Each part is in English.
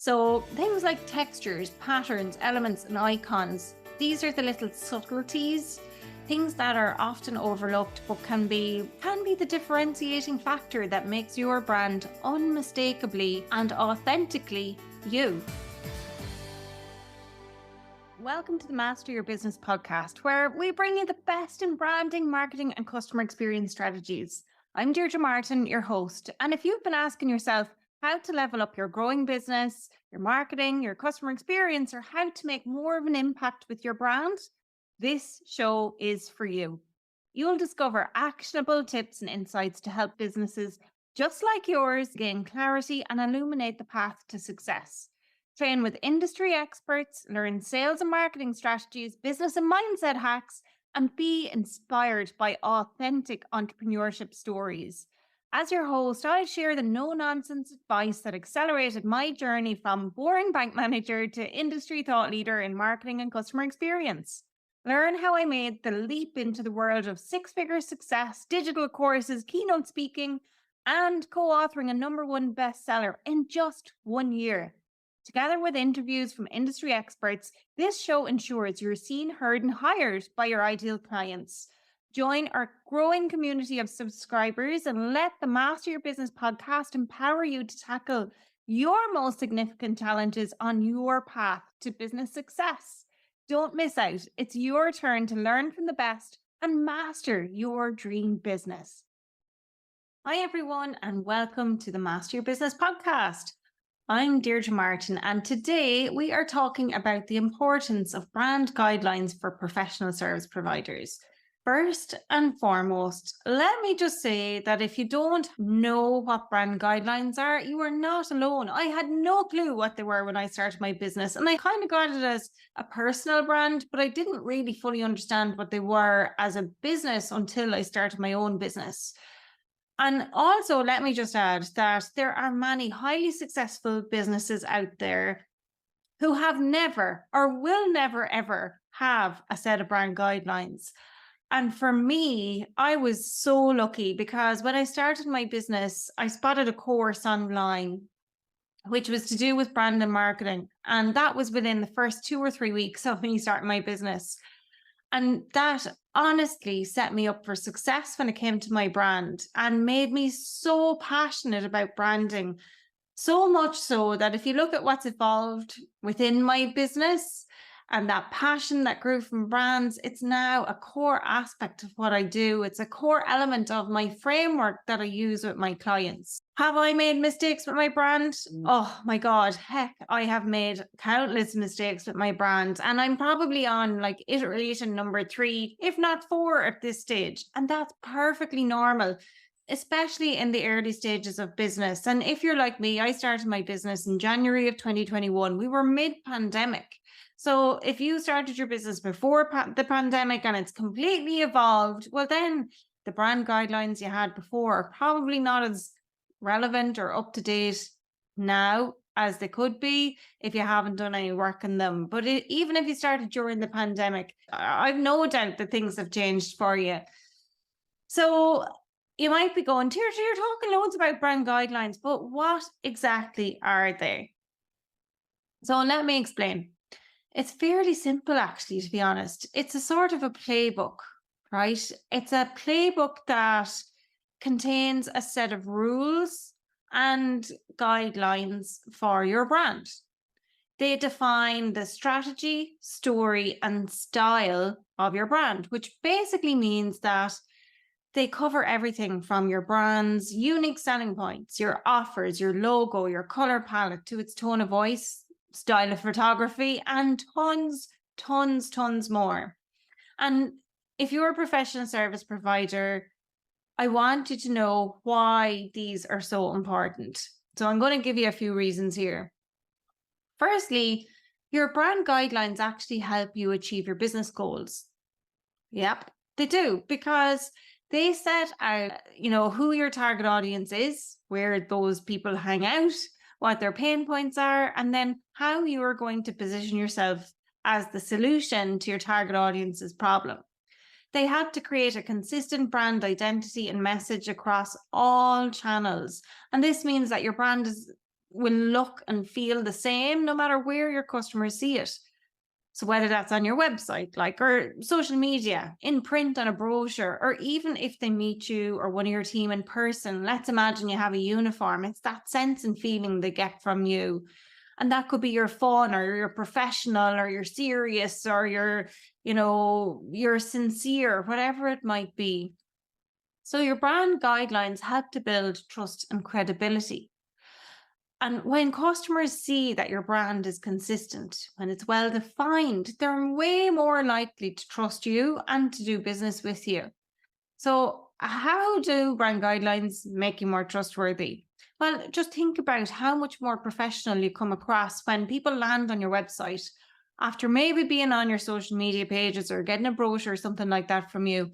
So things like textures, patterns, elements, and icons, these are the little subtleties, things that are often overlooked but can be the differentiating factor that makes your brand unmistakably and authentically you. Welcome to the Master Your Business podcast, where we bring you the best in branding, marketing, and customer experience strategies. I'm Deirdre Martin, your host. And if you've been asking yourself how to level up your growing business, your marketing, your customer experience, or how to make more of an impact with your brand, this show is for you. You'll discover actionable tips and insights to help businesses just like yours gain clarity and illuminate the path to success. Train with industry experts, learn sales and marketing strategies, business and mindset hacks, and be inspired by authentic entrepreneurship stories. As your host, I share the no nonsense advice that accelerated my journey from boring bank manager to industry thought leader in marketing and customer experience. Learn how I made the leap into the world of six-figure success, digital courses, keynote speaking, and co authoring a #1 bestseller in just 1 year. Together with interviews from industry experts, this show ensures you're seen, heard, and hired by your ideal clients. Join our growing community of subscribers and let the Master Your Business podcast empower you to tackle your most significant challenges on your path to business success. Don't miss out. It's your turn to learn from the best and master your dream business. Hi, everyone, and welcome to the Master Your Business podcast. I'm Deirdre Martin, and today we are talking about the importance of brand guidelines for professional service providers. First and foremost, let me just say that if you don't know what brand guidelines are, you are not alone. I had no clue what they were when I started my business, and I kind of got it as a personal brand, but I didn't really fully understand what they were as a business until I started my own business. And also, let me just add that there are many highly successful businesses out there who have never or will never ever have a set of brand guidelines. And for me, I was so lucky because when I started my business, I spotted a course online which was to do with brand and marketing. And that was within the first 2 or 3 weeks of me starting my business. And that honestly set me up for success when it came to my brand and made me so passionate about branding. So much so that if you look at what's evolved within my business and that passion that grew from brands, it's now a core aspect of what I do. It's a core element of my framework that I use with my clients. Have I made mistakes with my brand? Oh my God, heck, I have made countless mistakes with my brand. And I'm probably on like iteration number 3, if not 4 at this stage. And that's perfectly normal, especially in the early stages of business. And if you're like me, I started my business in January of 2021. We were mid-pandemic. So if you started your business before the pandemic and it's completely evolved, well, then the brand guidelines you had before are probably not as relevant or up to date now as they could be if you haven't done any work on them. But even if you started during the pandemic, I've no doubt that things have changed for you. So you might be going, Deirdre, you're talking loads about brand guidelines, but what exactly are they? So let me explain. It's fairly simple, actually, to be honest. It's a sort of a playbook, right? It's a playbook that contains a set of rules and guidelines for your brand. They define the strategy, story, and style of your brand, which basically means that they cover everything from your brand's unique selling points, your offers, your logo, your color palette, to its tone of voice, style of photography, and tons more. And if you're a professional service provider, I want you to know why these are so important. So I'm going to give you a few reasons here. Firstly, your brand guidelines actually help you achieve your business goals. Yep, they do, because they set out, who your target audience is, where those people hang out, what their pain points are, and then how you are going to position yourself as the solution to your target audience's problem. They had to create a consistent brand identity and message across all channels. And this means that your brand is will look and feel the same no matter where your customers see it. So whether that's on your website, like, or social media, in print on a brochure, or even if they meet you or one of your team in person, let's imagine you have a uniform. It's that sense and feeling they get from you. And that could be your fun or you're professional or you're serious or you're sincere, whatever it might be. So your brand guidelines help to build trust and credibility. And when customers see that your brand is consistent, when it's well defined, they're way more likely to trust you and to do business with you. So, how do brand guidelines make you more trustworthy? Well, just think about how much more professional you come across when people land on your website after maybe being on your social media pages or getting a brochure or something like that from you.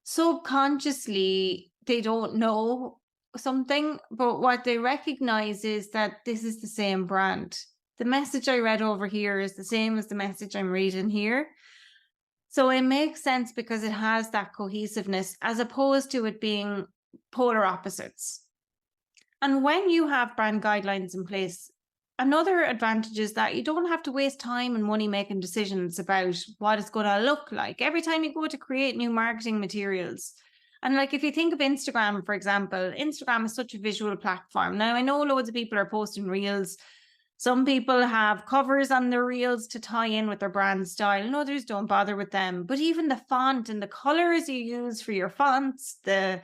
Subconsciously, they don't know something, but what they recognize is that this is the same brand. The message I read over here is the same as the message I'm reading here. So it makes sense because it has that cohesiveness as opposed to it being polar opposites. And when you have brand guidelines in place, another advantage is that you don't have to waste time and money making decisions about what it's going to look like every time you go to create new marketing materials. And like if you think of Instagram, for example, Instagram is such a visual platform. Now, I know loads of people are posting reels. Some people have covers on their reels to tie in with their brand style, and others don't bother with them. But even the font and the colors you use for your fonts, the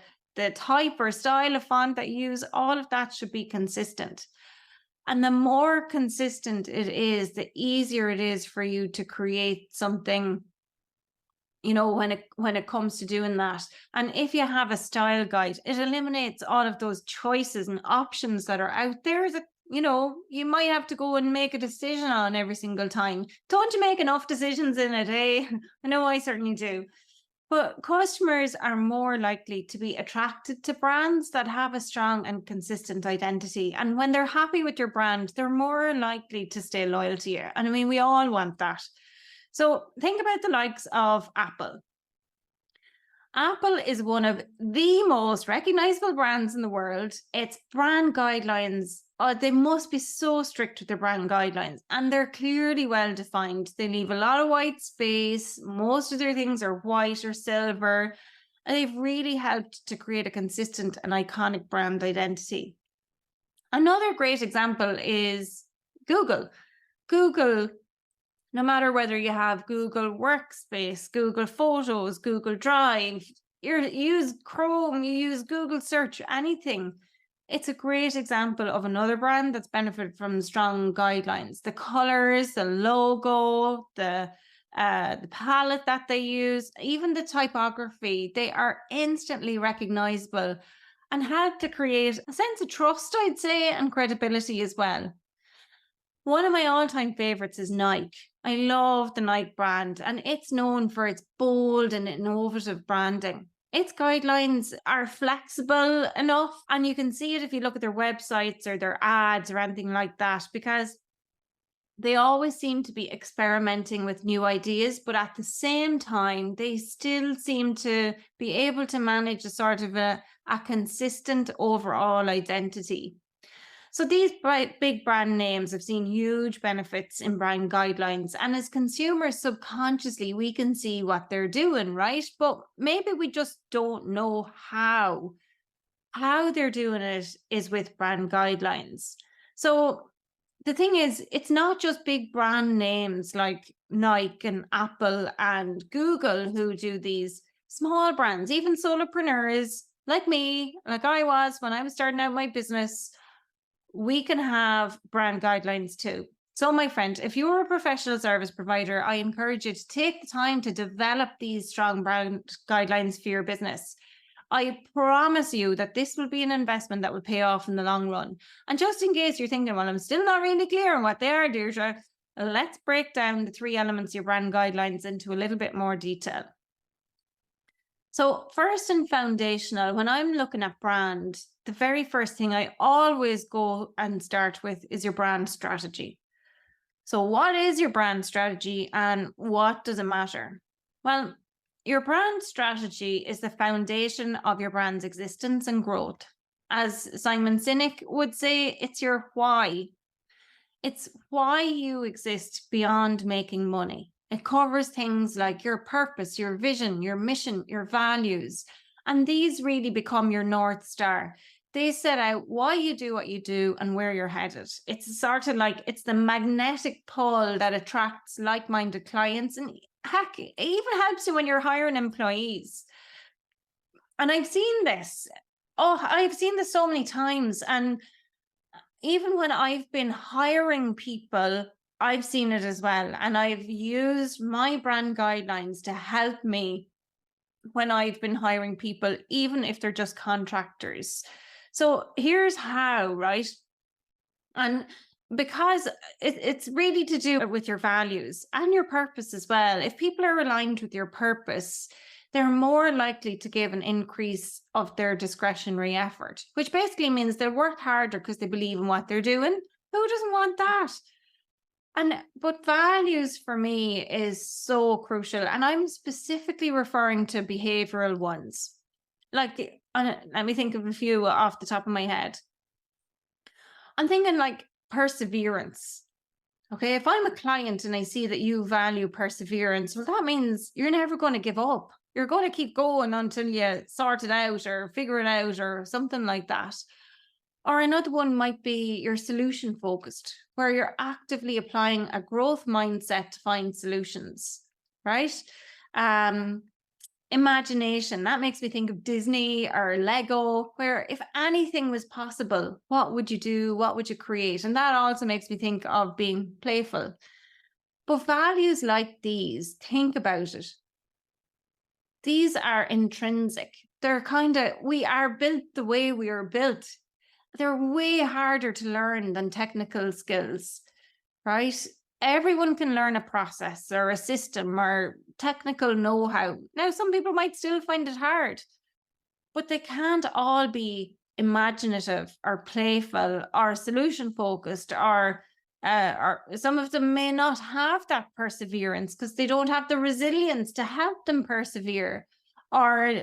type or style of font that you use, all of that should be consistent. And the more consistent it is, the easier it is for you to create something, when it comes to doing that. And if you have a style guide, it eliminates all of those choices and options that are out there that you might have to go and make a decision on every single time. Don't you make enough decisions in a day? I know I certainly do. But customers are more likely to be attracted to brands that have a strong and consistent identity. And when they're happy with your brand, they're more likely to stay loyal to you. And I mean, we all want that. So think about the likes of Apple. Apple is one of the most recognizable brands in the world. Its brand guidelines, they must be so strict with their brand guidelines, and they're clearly well defined. They leave a lot of white space. Most of their things are white or silver, and they've really helped to create a consistent and iconic brand identity. Another great example is Google. Google, no matter whether you have Google Workspace, Google Photos, Google Drive, you use Chrome, you use Google Search, anything. It's a great example of another brand that's benefited from strong guidelines. The colors, the logo, the palette that they use, even the typography, they are instantly recognizable and help to create a sense of trust, I'd say, and credibility as well. One of my all-time favorites is Nike. I love the Nike brand, and it's known for its bold and innovative branding. Its guidelines are flexible enough, and you can see it if you look at their websites or their ads or anything like that, because they always seem to be experimenting with new ideas, but at the same time, they still seem to be able to manage a sort of a consistent overall identity. So these big brand names have seen huge benefits in brand guidelines. And as consumers, subconsciously, we can see what they're doing, right? But maybe we just don't know how. How they're doing it is with brand guidelines. So the thing is, it's not just big brand names like Nike and Apple and Google who do these. Small brands, even solopreneurs like me, like I was when I was starting out my business, we can have brand guidelines too. So, my friend, if you're a professional service provider, I encourage you to take the time to develop these strong brand guidelines for your business. I promise you that this will be an investment that will pay off in the long run. And just in case you're thinking, well, I'm still not really clear on what they are, Deirdre, let's break down the 3 elements of your brand guidelines into a little bit more detail. So first and foundational, when I'm looking at brand, the very first thing I always go and start with is your brand strategy. So what is your brand strategy and what does it matter? Well, your brand strategy is the foundation of your brand's existence and growth. as Simon Sinek would say, it's your why. It's why you exist beyond making money. It covers things like your purpose, your vision, your mission, your values. And these really become your North Star. They set out why you do what you do and where you're headed. It's sort of like it's the magnetic pull that attracts like-minded clients. And heck, it even helps you when you're hiring employees. And I've seen this. Oh, I've seen this so many times. And even when I've been hiring people, I've seen it as well. And I've used my brand guidelines to help me when I've been hiring people, even if they're just contractors. So here's how, right? And because it's really to do with your values and your purpose as well. If people are aligned with your purpose, they're more likely to give an increase of their discretionary effort, which basically means they'll work harder because they believe in what they're doing. Who doesn't want that? But values for me is so crucial. And I'm specifically referring to behavioral ones. Like, let me think of a few off the top of my head. I'm thinking like perseverance. Okay, if I'm a client and I see that you value perseverance, well, that means you're never going to give up. You're going to keep going until you sort it out or figure it out or something like that. Or another one might be your solution focused, where you're actively applying a growth mindset to find solutions, right? Imagination, that makes me think of Disney or Lego, where if anything was possible, what would you do? What would you create? And that also makes me think of being playful. But values like these, think about it. These are intrinsic. They're we are built the way we are built. They're way harder to learn than technical skills, right? Everyone can learn a process or a system or technical know-how. Now, some people might still find it hard, but they can't all be imaginative or playful or solution-focused, or some of them may not have that perseverance because they don't have the resilience to help them persevere. Or,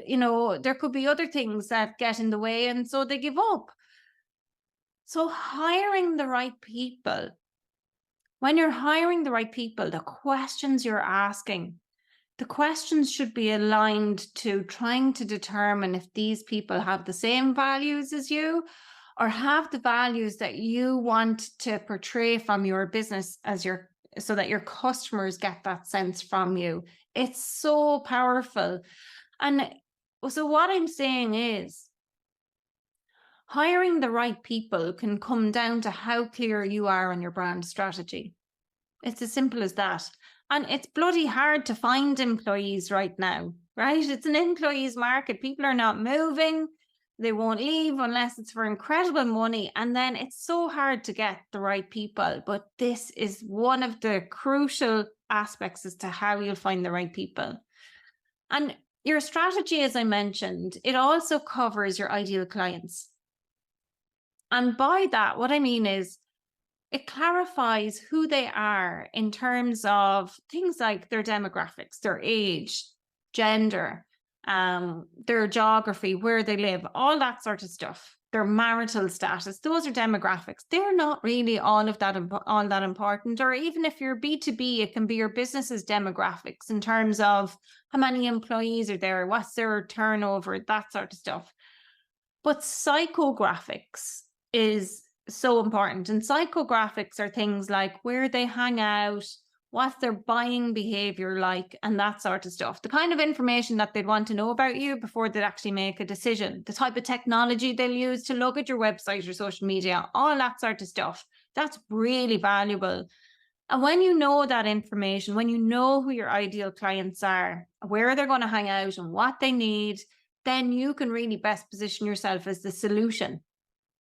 there could be other things that get in the way, and so they give up. So hiring the right people, when you're hiring the right people, the questions you're asking, the questions should be aligned to trying to determine if these people have the same values as you or have the values that you want to portray from your business so that your customers get that sense from you. It's so powerful. And so what I'm saying is, hiring the right people can come down to how clear you are on your brand strategy. It's as simple as that. And it's bloody hard to find employees right now, right? It's an employees market. People are not moving. They won't leave unless it's for incredible money. And then it's so hard to get the right people. But this is one of the crucial aspects as to how you'll find the right people. And your strategy, as I mentioned, it also covers your ideal clients. And by that, what I mean is it clarifies who they are in terms of things like their demographics, their age, gender, their geography, where they live, all that sort of stuff, their marital status. Those are demographics. They're not really all that important. Or even if you're B2B, it can be your business's demographics in terms of how many employees are there, what's their turnover, that sort of stuff. But psychographics is so important. And psychographics are things like where they hang out, what's their buying behavior like, and that sort of stuff. The kind of information that they'd want to know about you before they'd actually make a decision. The type of technology they'll use to look at your website or social media, all that sort of stuff. That's really valuable. And when you know that information, when you know who your ideal clients are, where they're going to hang out and what they need, then you can really best position yourself as the solution.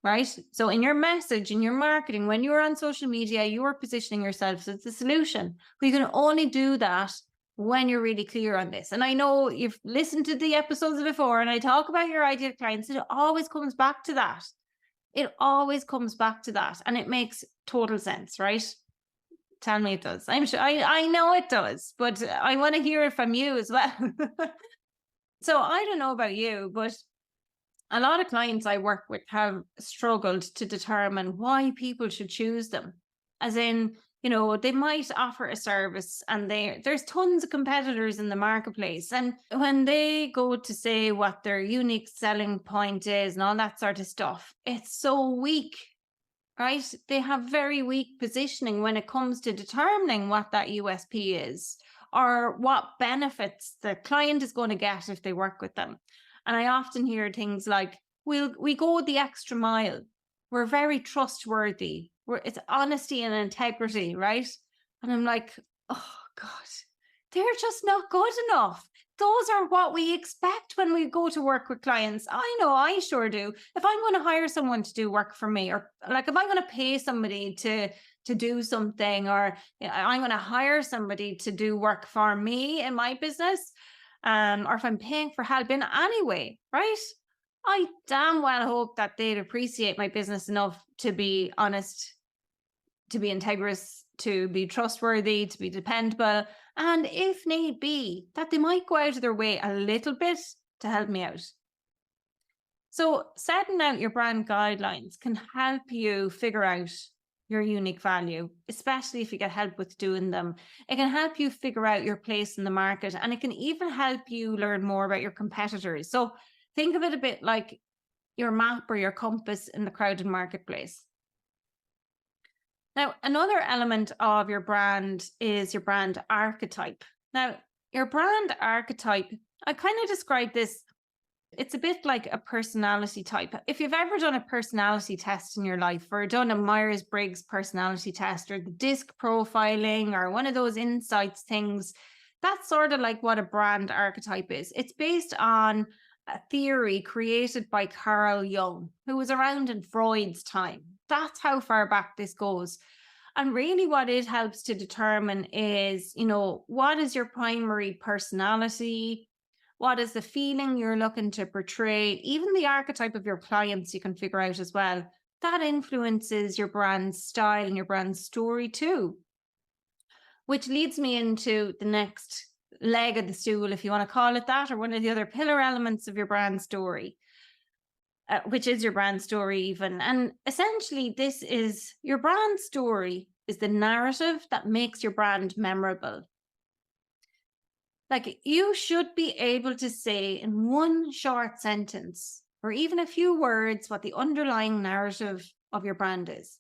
Right? So in your message, in your marketing, when you're on social media, you are positioning yourself as the solution. But you can only do that when you're really clear on this. And I know you've listened to the episodes before and I talk about your ideal clients. It always comes back to that. It always comes back to that. And it makes total sense, right? Tell me it does. I'm sure I know it does, but I want to hear it from you as well. So I don't know about you, but A lot of clients I work with have struggled to determine why people should choose them. As in, they might offer a service and there's tons of competitors in the marketplace. And when they go to say what their unique selling point is and all that sort of stuff, it's so weak, right? They have very weak positioning when it comes to determining what that USP is or what benefits the client is going to get if they work with them. And I often hear things like, we go the extra mile. We're very trustworthy. It's honesty and integrity, right? And I'm like, oh God, they're just not good enough. Those are what we expect when we go to work with clients. I know I sure do. If I'm going to hire someone to do work for me, or like if I'm going to pay somebody to do something, or I'm going to hire somebody to do work for me in my business, or if I'm paying for help in any way, right? I damn well hope that they'd appreciate my business enough to be honest, to be integrous, to be trustworthy, to be dependable, and if need be, that they might go out of their way a little bit to help me out. So, setting out your brand guidelines can help you figure out your unique value, especially if you get help with doing them. It can help you figure out your place in the market, and it can even help you learn more about your competitors. So, think of it a bit like your map or your compass in the crowded marketplace. Now, another element of your brand is your brand archetype. Now, your brand archetype, I kind of describe this, it's a bit like a personality type. If you've ever done a personality test in your life, or done a Myers-Briggs personality test, or the disc profiling, or one of those insights things, that's sort of like what a brand archetype is. It's based on a theory created by Carl Jung, who was around in Freud's time. That's how far back this goes. And really, what it helps to determine is, what is your primary personality? What is the feeling you're looking to portray? Even the archetype of your clients, you can figure out as well. That influences your brand style and your brand story too. Which leads me into the next leg of the stool, if you want to call it that, or one of the other pillar elements of your brand story, which is your brand story even. And essentially, this is your brand story is the narrative that makes your brand memorable. Like, you should be able to say in one short sentence or even a few words what the underlying narrative of your brand is.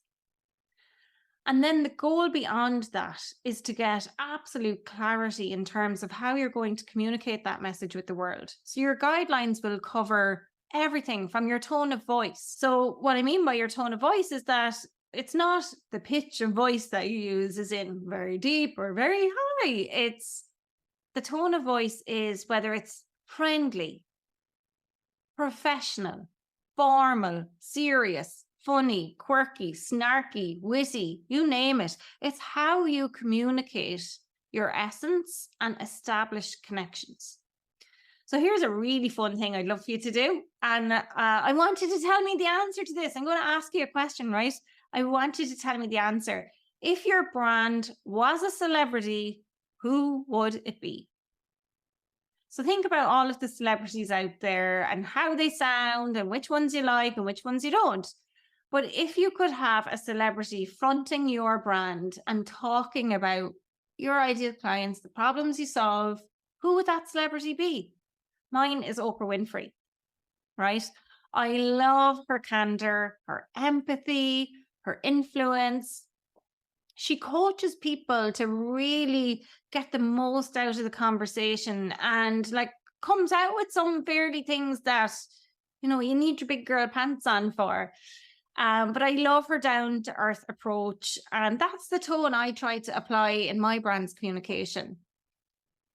And then the goal beyond that is to get absolute clarity in terms of how you're going to communicate that message with the world. So your guidelines will cover everything from your tone of voice. So what I mean by your tone of voice is that it's not the pitch of voice that you use is in very deep or very high. It's the tone of voice is whether it's friendly, professional, formal, serious, funny, quirky, snarky, witty, you name it. It's how you communicate your essence and establish connections. So here's a really fun thing I'd love for you to do. And I want you to tell me the answer to this. I'm going to ask you a question, right? I want you to tell me the answer. If your brand was a celebrity, who would it be? So think about all of the celebrities out there and how they sound and which ones you like and which ones you don't. But if you could have a celebrity fronting your brand and talking about your ideal clients, the problems you solve, who would that celebrity be? Mine is Oprah Winfrey, right? I love her candor, her empathy, her influence. She coaches people to really get the most out of the conversation and like comes out with some fairly things that, you need your big girl pants on for. But I love her down to earth approach. And that's the tone I try to apply in my brand's communication.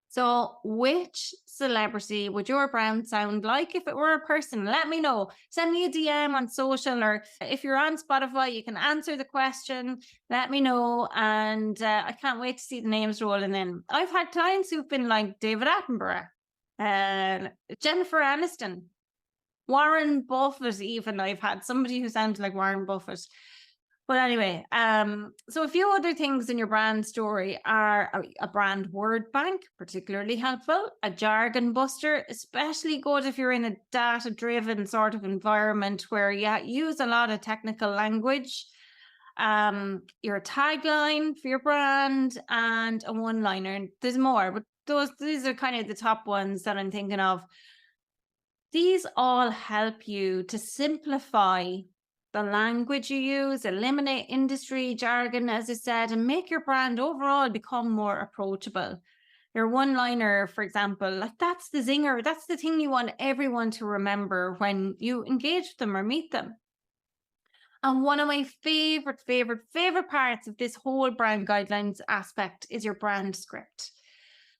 So which celebrity would your brand sound like if it were a person? Let me know. Send me a DM on social, or if you're on Spotify, you can answer the question. Let me know. And I can't wait to see the names rolling in. I've had clients who've been like David Attenborough, Jennifer Aniston, Warren Buffett even. I've had somebody who sounded like Warren Buffett. But anyway, so a few other things in your brand story are a brand word bank, particularly helpful, a jargon buster, especially good if you're in a data-driven sort of environment where you use a lot of technical language, your tagline for your brand, and a one-liner. There's more, but these are kind of the top ones that I'm thinking of. These all help you to simplify the language you use, eliminate industry jargon, as I said, and make your brand overall become more approachable. Your one liner, for example, like that's the zinger, that's the thing you want everyone to remember when you engage with them or meet them. And one of my favorite parts of this whole brand guidelines aspect is your brand script.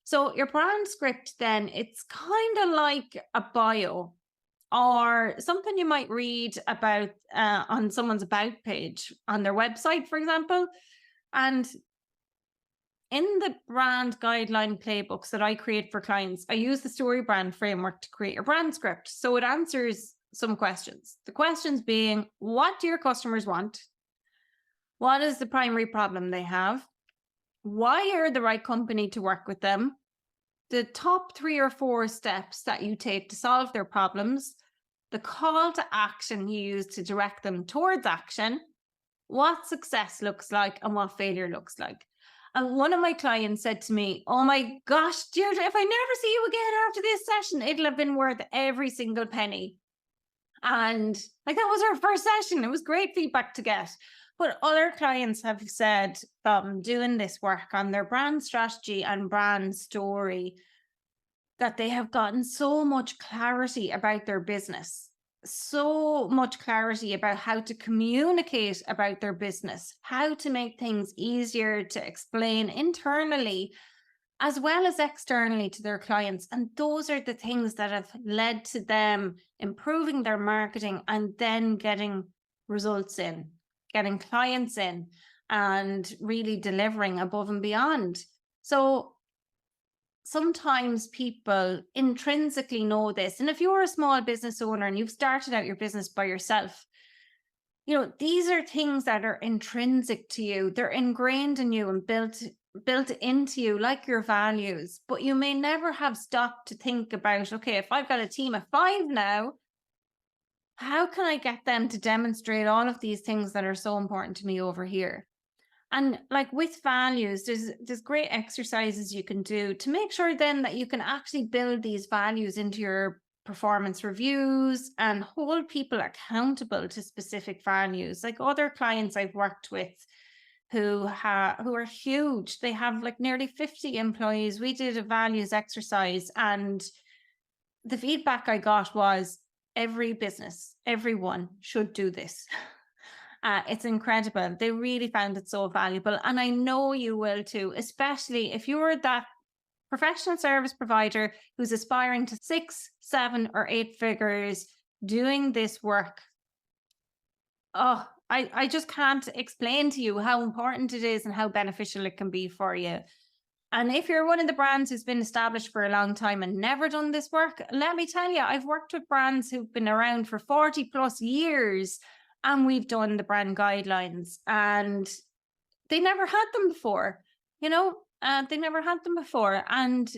So your brand script, then it's kind of like a bio or something you might read about on someone's about page on their website, for example. And in the brand guideline playbooks that I create for clients, I use the story brand framework to create your brand script. So it answers some questions. The questions being, what do your customers want? What is the primary problem they have? Why are the right company to work with them? The top 3 or 4 steps that you take to solve their problems, the call to action you use to direct them towards action, what success looks like and what failure looks like. And one of my clients said to me, oh my gosh, Deirdre, if I never see you again after this session, it'll have been worth every single penny. And like that was our first session. It was great feedback to get. But other clients have said doing this work on their brand strategy and brand story that they have gotten so much clarity about their business, so much clarity about how to communicate about their business, how to make things easier to explain internally as well as externally to their clients. And those are the things that have led to them improving their marketing and then getting results in, getting clients in, and really delivering above and beyond. So sometimes people intrinsically know this. And if you're a small business owner and you've started out your business by yourself, you know, these are things that are intrinsic to you. They're ingrained in you and built into you like your values, but you may never have stopped to think about, okay, if I've got a team of 5 now, how can I get them to demonstrate all of these things that are so important to me over here? And like with values, there's great exercises you can do to make sure then that you can actually build these values into your performance reviews and hold people accountable to specific values. Like other clients I've worked with who are huge. They have like nearly 50 employees. We did a values exercise and the feedback I got was every business, everyone should do this. It's incredible. They really found it so valuable. And I know you will too, especially if you're that professional service provider who's aspiring to 6, 7, or 8 figures doing this work. Oh, I just can't explain to you how important it is and how beneficial it can be for you. And if you're one of the brands who's been established for a long time and never done this work, let me tell you, I've worked with brands who've been around for 40 plus years and we've done the brand guidelines and they never had them before, you know, they never had them before. And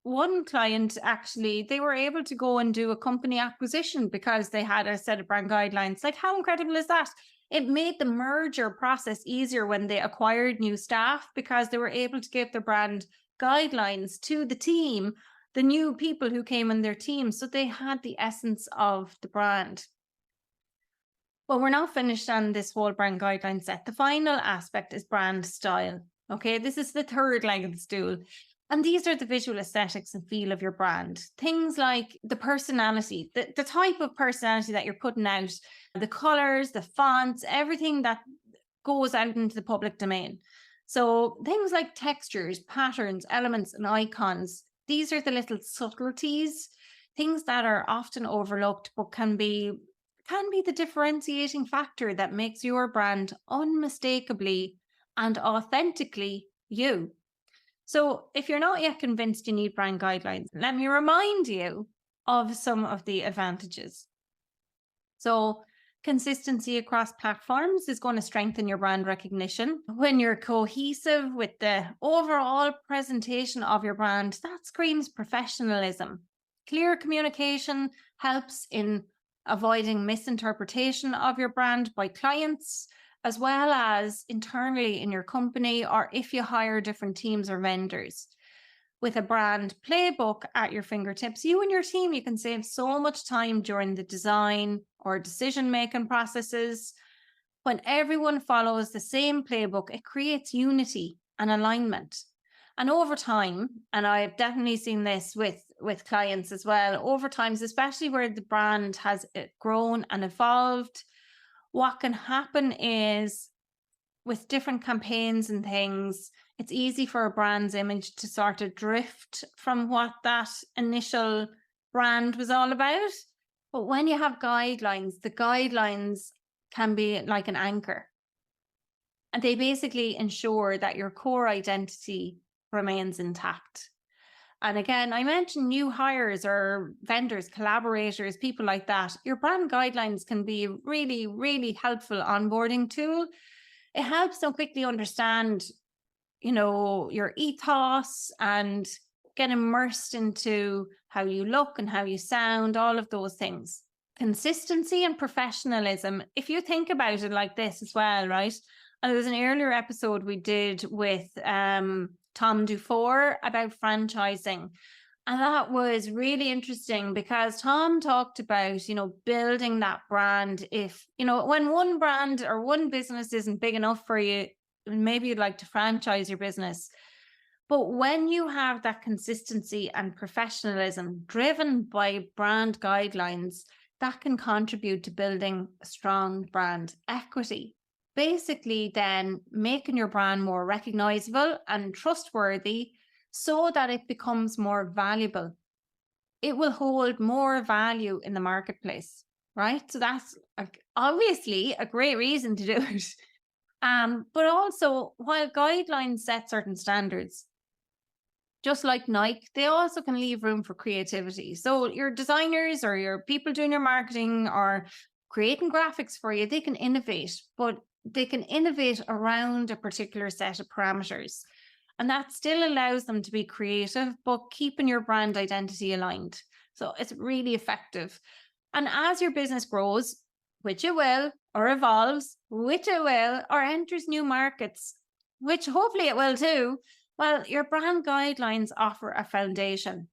one client actually, they were able to go and do a company acquisition because they had a set of brand guidelines. Like, how incredible is that? It made the merger process easier when they acquired new staff because they were able to give their brand guidelines to the team, the new people who came in their team. So they had the essence of the brand. Well, we're not finished on this whole brand guideline set. The final aspect is brand style. Okay, this is the third leg of the stool. And these are the visual aesthetics and feel of your brand. Things like the personality, the type of personality that you're putting out, the colors, the fonts, everything that goes out into the public domain. So things like textures, patterns, elements, and icons. These are the little subtleties, things that are often overlooked, but can be the differentiating factor that makes your brand unmistakably and authentically you. So if you're not yet convinced you need brand guidelines, let me remind you of some of the advantages. So Consistency across platforms is going to strengthen your brand recognition. When you're cohesive with the overall presentation of your brand, that screams professionalism. Clear communication helps in avoiding misinterpretation of your brand by clients, as well as internally in your company, or if you hire different teams or vendors. With a brand playbook at your fingertips, you and your team, you can save so much time during the design or decision making processes. When everyone follows the same playbook, it creates unity and alignment. And over time, and I've definitely seen this with clients as well, over times, especially where the brand has grown and evolved, what can happen is with different campaigns and things, it's easy for a brand's image to sort of drift from what that initial brand was all about. But when you have guidelines, the guidelines can be like an anchor. And they basically ensure that your core identity remains intact. And again, I mentioned new hires or vendors, collaborators, people like that. Your brand guidelines can be a really, really helpful onboarding tool. It helps them quickly understand, your ethos and get immersed into how you look and how you sound, all of those things. Consistency and professionalism. If you think about it like this as well, right? And there was an earlier episode we did with Tom Dufour about franchising. And that was really interesting because Tom talked about, building that brand. If, when one brand or one business isn't big enough for you, maybe you'd like to franchise your business. But when you have that consistency and professionalism driven by brand guidelines, that can contribute to building a strong brand equity. Basically, then making your brand more recognizable and trustworthy so that it becomes more valuable. It will hold more value in the marketplace, right? So that's obviously a great reason to do it. But also, while guidelines set certain standards, just like Nike, they also can leave room for creativity. So your designers or your people doing your marketing or creating graphics for you, they can innovate, but they can innovate around a particular set of parameters. And that still allows them to be creative, but keeping your brand identity aligned. So it's really effective. And as your business grows, which it will, or evolves, which it will, or enters new markets, which hopefully it will too, well, your brand guidelines offer a foundation.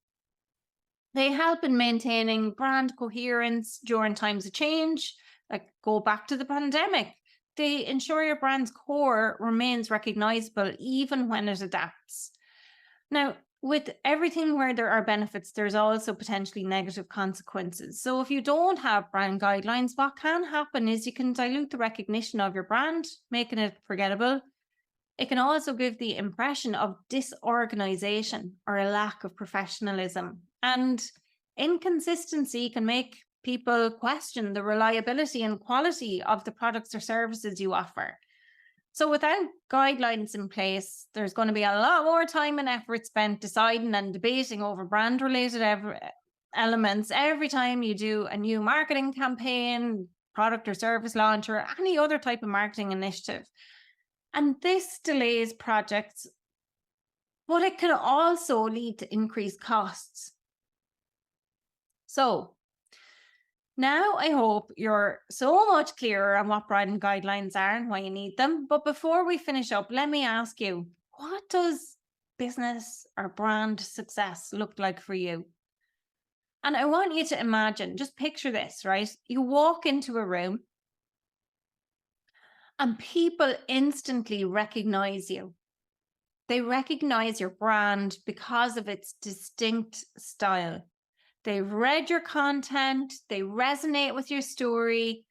They help in maintaining brand coherence during times of change, like go back to the pandemic. They ensure your brand's core remains recognizable even when it adapts. Now, with everything where there are benefits, there's also potentially negative consequences. So if you don't have brand guidelines, what can happen is you can dilute the recognition of your brand, making it forgettable. It can also give the impression of disorganization or a lack of professionalism. And inconsistency can make people question the reliability and quality of the products or services you offer. So without guidelines in place, there's going to be a lot more time and effort spent deciding and debating over brand related elements every time you do a new marketing campaign, product or service launch, or any other type of marketing initiative. And this delays projects, but it can also lead to increased costs. So now I hope you're so much clearer on what brand guidelines are and why you need them. But before we finish up, let me ask you, what does business or brand success look like for you? And I want you to imagine, just picture this, right? You walk into a room and people instantly recognize you. They recognize your brand because of its distinct style. They've read your content, they resonate with your story,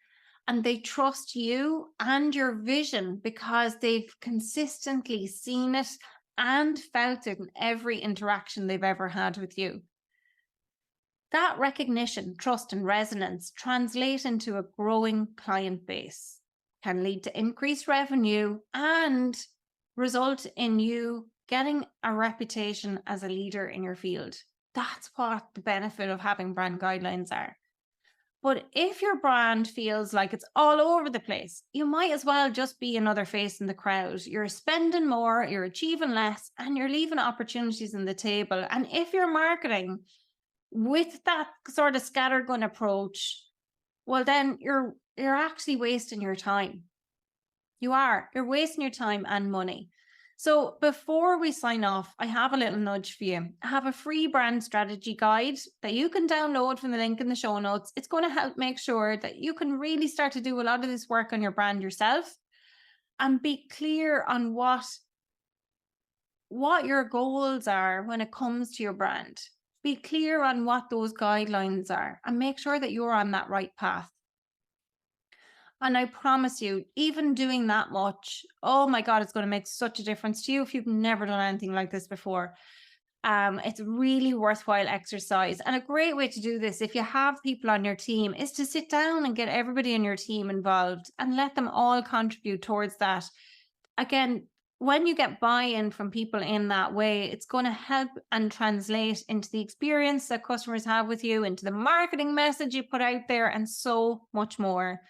and they trust you and your vision because they've consistently seen it and felt it in every interaction they've ever had with you. That recognition, trust, and resonance translate into a growing client base, can lead to increased revenue, and result in you getting a reputation as a leader in your field. That's what the benefit of having brand guidelines are. But if your brand feels like it's all over the place, you might as well just be another face in the crowd. You're spending more, you're achieving less, and you're leaving opportunities on the table. And if you're marketing with that sort of scattergun approach, well, then you're actually wasting your time. You're wasting your time and money. So before we sign off, I have a little nudge for you. I have a free brand strategy guide that you can download from the link in the show notes. It's going to help make sure that you can really start to do a lot of this work on your brand yourself and be clear on what your goals are when it comes to your brand. Be clear on what those guidelines are and make sure that you're on that right path. And I promise you, even doing that much, oh my God, it's going to make such a difference to you if you've never done anything like this before. It's a really worthwhile exercise. And a great way to do this, if you have people on your team, is to sit down and get everybody in your team involved and let them all contribute towards that. Again, when you get buy-in from people in that way, it's going to help and translate into the experience that customers have with you, into the marketing message you put out there, and so much more.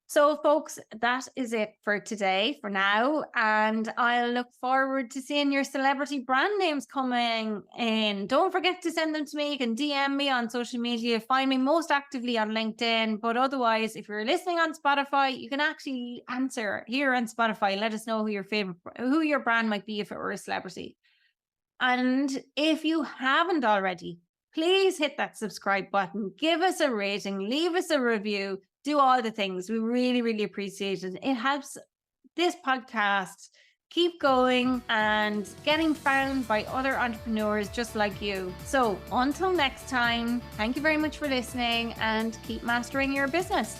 So, folks, that is it for today, for now. And I look forward to seeing your celebrity brand names coming in. Don't forget to send them to me. You can DM me on social media. Find me most actively on LinkedIn. But otherwise, if you're listening on Spotify, you can actually answer here on Spotify. Let us know who your brand might be if it were a celebrity. And if you haven't already, please hit that subscribe button, give us a rating, leave us a review, do all the things. We really, really appreciate it. It helps this podcast keep going and getting found by other entrepreneurs just like you. So until next time, thank you very much for listening and keep mastering your business.